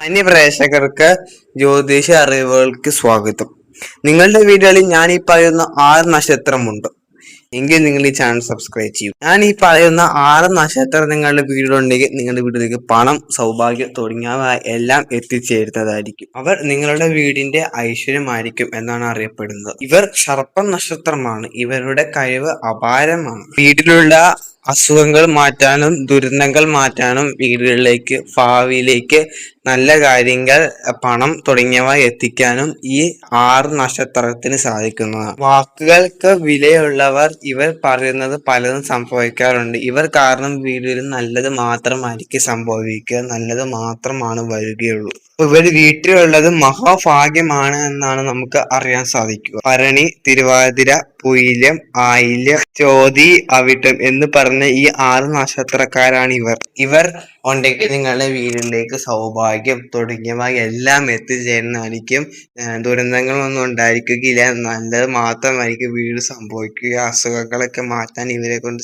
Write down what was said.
അന്യപ്രേക്ഷകർക്ക് ജ്യോതിഷ അറിവുകൾക്ക് സ്വാഗതം. നിങ്ങളുടെ വീടുകളിൽ ഞാൻ ഈ പറയുന്ന 6 നക്ഷത്രമുണ്ട് എങ്കിൽ നിങ്ങൾ ഈ ചാനൽ സബ്സ്ക്രൈബ് ചെയ്യും. ഞാൻ ഈ പറയുന്ന 6 നക്ഷത്രം നിങ്ങളുടെ വീട്ടിലുണ്ടെങ്കിൽ നിങ്ങളുടെ വീട്ടിലേക്ക് പണം, സൗഭാഗ്യം തുടങ്ങിയവ എല്ലാം എത്തിച്ചേരുന്നതായിരിക്കും. അവർ നിങ്ങളുടെ വീടിന്റെ ഐശ്വര്യമായിരിക്കും എന്നാണ് അറിയപ്പെടുന്നത്. ഇവർ സർപ്പം നക്ഷത്രമാണ്. ഇവരുടെ കഴിവ് അപാരമാണ്. വീട്ടിലുള്ള അസുഖങ്ങൾ മാറ്റാനും ദുരന്തങ്ങൾ മാറ്റാനും വീടുകളിലേക്ക് ഭാവിയിലേക്ക് നല്ല കാര്യങ്ങൾ, പണം തുടങ്ങിയവ എത്തിക്കാനും ഈ 6 നക്ഷത്രത്തിന് സാധിക്കുന്നതാണ്. വാക്കുകൾക്ക് വിലയുള്ളവർ. ഇവർ പറയുന്നത് പലതും സംഭവിക്കാറുണ്ട്. ഇവർ കാരണം വീട്ടിൽ നല്ലത് മാത്രമായിരിക്കും സംഭവിക്കുക, നല്ലത് മാത്രമാണ് വരികയുള്ളൂ. ഇവർ വീട്ടിലുള്ളത് മഹാഭാഗ്യമാണ് എന്നാണ് നമുക്ക് അറിയാൻ സാധിക്കുക. ഭരണി, തിരുവാതിര, പൂയില്യം, ആയില്യം, ചോതി, അവിട്ടം എന്ന് പറഞ്ഞ ഈ 6 നക്ഷത്രക്കാരാണ് ഇവർ ഉണ്ടെങ്കിൽ നിങ്ങളുടെ വീടിലേക്ക് സൗഭാഗ്യം തുടങ്ങിയവ എല്ലാം എത്തിച്ചേരുന്നതായിരിക്കും. ദുരന്തങ്ങളൊന്നും ഉണ്ടായിരിക്കുകയില്ല, നല്ലത് മാത്രമായിരിക്കും വീട് സംഭവിക്കുക. അസുഖങ്ങളൊക്കെ മാറ്റാൻ ഇവരെ കൊണ്ട്